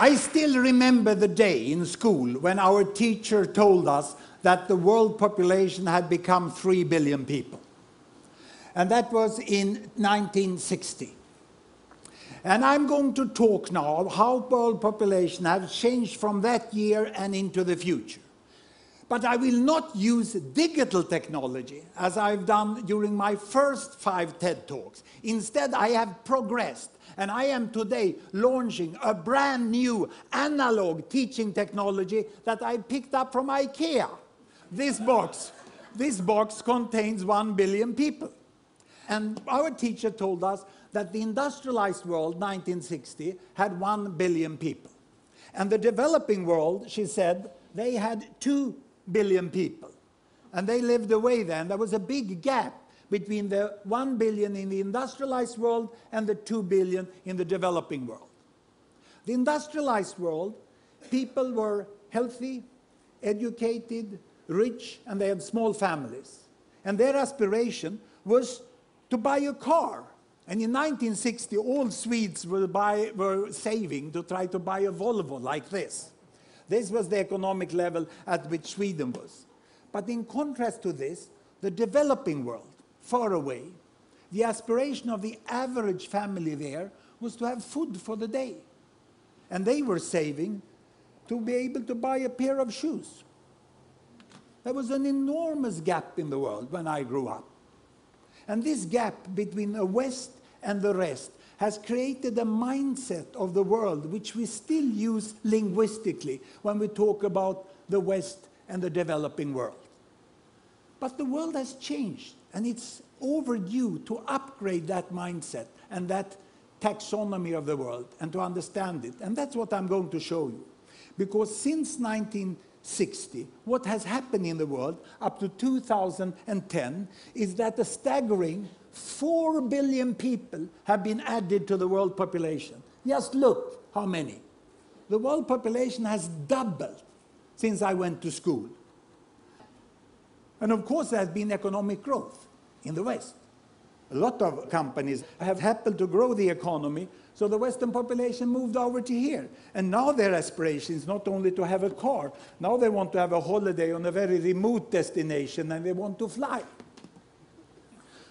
I still remember the day in school when our teacher told us that the world population had become 3 billion people. And that was in 1960. And I'm going to talk now of how world population has changed from that year and into the future. But I will not use digital technology as I've done during my first 5 TED Talks. Instead, I have progressed. And I am today launching a brand new analog teaching technology that I picked up from IKEA. This box contains 1 billion people. And our teacher told us that the industrialized world, 1960, had 1 billion people. And the developing world, she said, they had 2 billion people. And they lived away then. There was a big gap between the 1 billion in the industrialized world and the 2 billion in the developing world. The industrialized world, people were healthy, educated, rich, and they had small families. And their aspiration was to buy a car. And in 1960, all Swedes were saving to try to buy a Volvo like this. This was the economic level at which Sweden was. But in contrast to this, the developing world, far away, the aspiration of the average family there was to have food for the day. And they were saving to be able to buy a pair of shoes. There was an enormous gap in the world when I grew up. And this gap between the West and the rest has created a mindset of the world which we still use linguistically when we talk about the West and the developing world. But the world has changed, and it's overdue to upgrade that mindset and that taxonomy of the world and to understand it. And that's what I'm going to show you. Because since 1960, what has happened in the world up to 2010 is that a staggering 4 billion people have been added to the world population. Just look how many. The world population has doubled since I went to school. And of course, there has been economic growth in the West. A lot of companies have happened to grow the economy, so the Western population moved over to here. And now their aspiration is not only to have a car, now they want to have a holiday on a very remote destination, and they want to fly.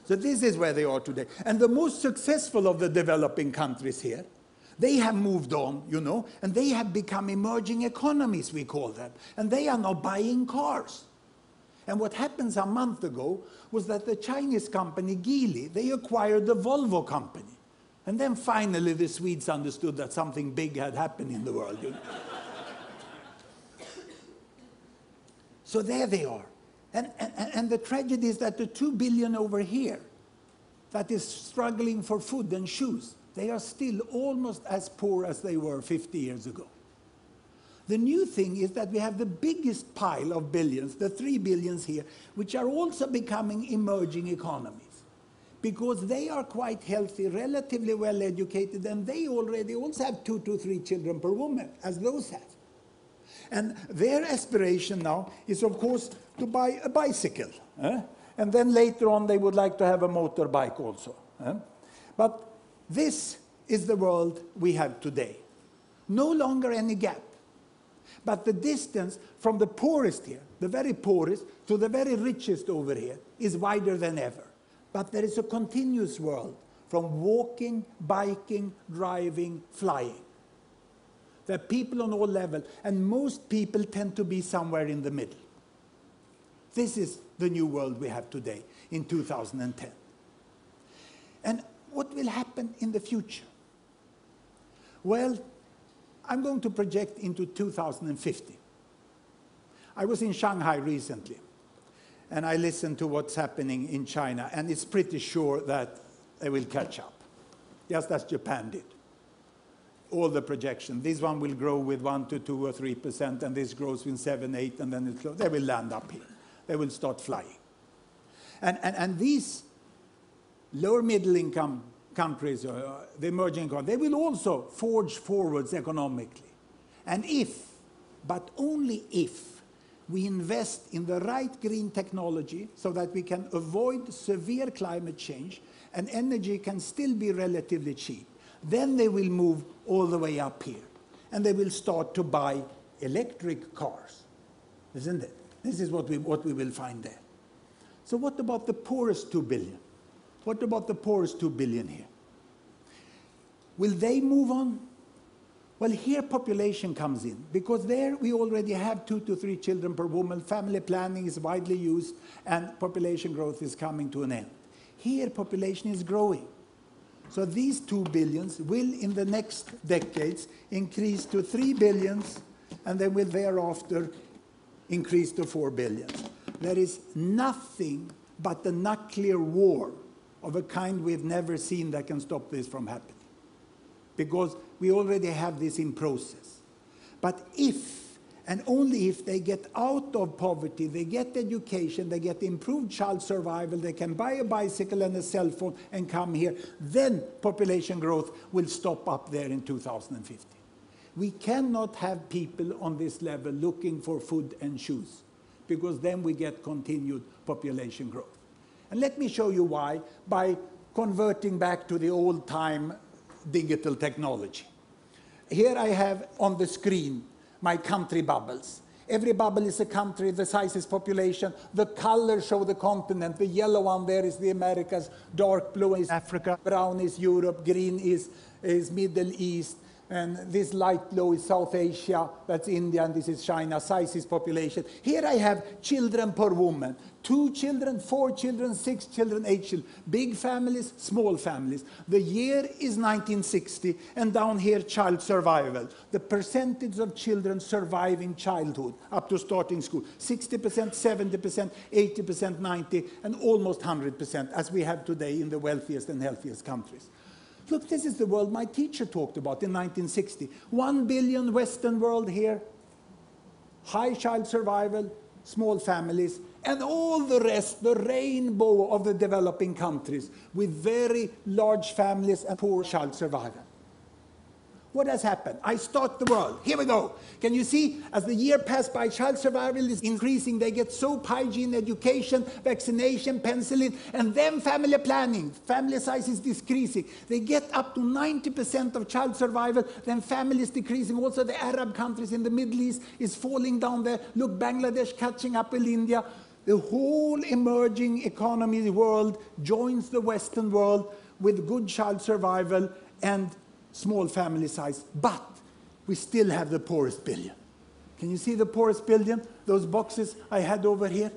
So this is where they are today. And the most successful of the developing countries here, they have moved on, you know, and they have become emerging economies, we call them. And they are now buying cars. And what happened a month ago was that the Chinese company Geely, they acquired the Volvo company. And then finally the Swedes understood that something big had happened in the world. You know? So there they are. And the tragedy is that the 2 billion over here that is struggling for food and shoes, they are still almost as poor as they were 50 years ago. The new thing is that we have the biggest pile of billions, the 3 billions here, which are also becoming emerging economies. Because they are quite healthy, relatively well educated, and they already also have 2 to 3 children per woman, as those have. And their aspiration now is, of course, to buy a bicycle. And then later on, they would like to have a motorbike also. But this is the world we have today. No longer any gap. But the distance from the poorest here, the very poorest, to the very richest over here, is wider than ever. But there is a continuous world from walking, biking, driving, flying. There are people on all levels, and most people tend to be somewhere in the middle. This is the new world we have today, in 2010. And what will happen in the future? Well, I'm going to project into 2050. I was in Shanghai recently, and I listened to what's happening in China, and it's pretty sure that they will catch up, just as Japan did. All the projections. This one will grow with 1 to 2 or 3%, and this grows with 7, 8, and then they will land up here. They will start flying. And these lower middle income countries, the emerging economies, they will also forge forwards economically. And if, but only if, we invest in the right green technology so that we can avoid severe climate change and energy can still be relatively cheap, then they will move all the way up here. And they will start to buy electric cars, isn't it? This is what we will find there. So what about the poorest 2 billion? What about the poorest 2 billion here? Will they move on? Well, here population comes in, because there we already have 2 to 3 children per woman, family planning is widely used, and population growth is coming to an end. Here population is growing. So these 2 billions will, in the next decades, increase to 3 billions, and then will thereafter increase to 4 billions. There is nothing but the nuclear war of a kind we've never seen that can stop this from happening, because we already have this in process. But if, and only if, they get out of poverty, they get education, they get improved child survival, they can buy a bicycle and a cell phone and come here, then population growth will stop up there in 2050. We cannot have people on this level looking for food and shoes, because then we get continued population growth. And let me show you why, by converting back to the old-time digital technology. Here I have on the screen my country bubbles. Every bubble is a country, the size is population, the colors show the continent, the yellow one there is the Americas, dark blue is Africa, brown is Europe, green is Middle East, and this light blue is South Asia, that's India, and this is China, size is population. Here I have children per woman, 2 children, 4 children, 6 children, 8 children, big families, small families. The year is 1960, and down here child survival. The percentage of children surviving childhood up to starting school, 60%, 70%, 80%, 90%, and almost 100%, as we have today in the wealthiest and healthiest countries. Look, this is the world my teacher talked about in 1960. 1 billion Western world here, high child survival, small families, and all the rest, the rainbow of the developing countries with very large families and poor child survival. What has happened? I start the world. Here we go. Can you see, as the year passed by, child survival is increasing. They get soap, hygiene, education, vaccination, penicillin, and then family planning. Family size is decreasing. They get up to 90% of child survival, then family is decreasing. Also the Arab countries in the Middle East is falling down there. Look, Bangladesh catching up with India. The whole emerging economy world joins the Western world with good child survival and small family size, but we still have the poorest billion. Can you see the poorest billion? Those boxes I had over here?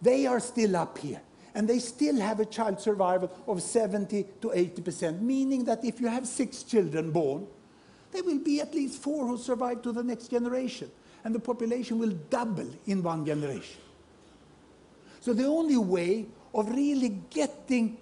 They are still up here, and they still have a child survival of 70 to 80%, meaning that if you have 6 children born, there will be at least 4 who survive to the next generation, and the population will double in 1 generation. So the only way of really getting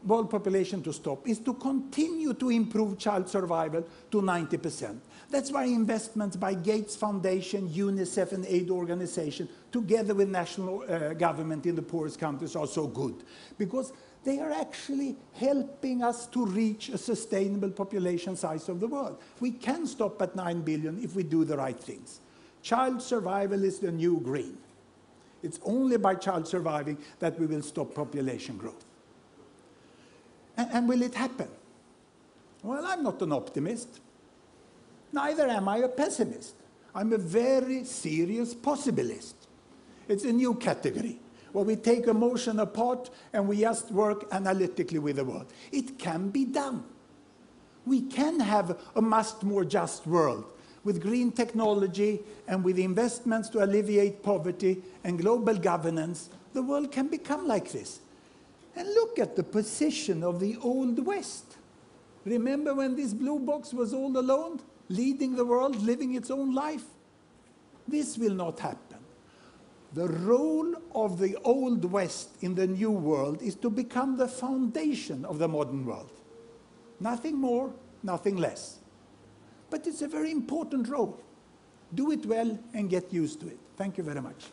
world population to stop is to continue to improve child survival to 90%. That's why investments by Gates Foundation, UNICEF and aid organizations, together with national government in the poorest countries, are so good, because they are actually helping us to reach a sustainable population size of the world. We can stop at 9 billion if we do the right things. Child survival is the new green. It's only by child surviving that we will stop population growth. And will it happen? Well, I'm not an optimist. Neither am I a pessimist. I'm a very serious possibilist. It's a new category where we take emotion apart and we just work analytically with the world. It can be done. We can have a much more just world with green technology and with investments to alleviate poverty and global governance. The world can become like this. And look at the position of the Old West. Remember when this blue box was all alone, leading the world, living its own life? This will not happen. The role of the Old West in the New World is to become the foundation of the modern world. Nothing more, nothing less. But it's a very important role. Do it well and get used to it. Thank you very much.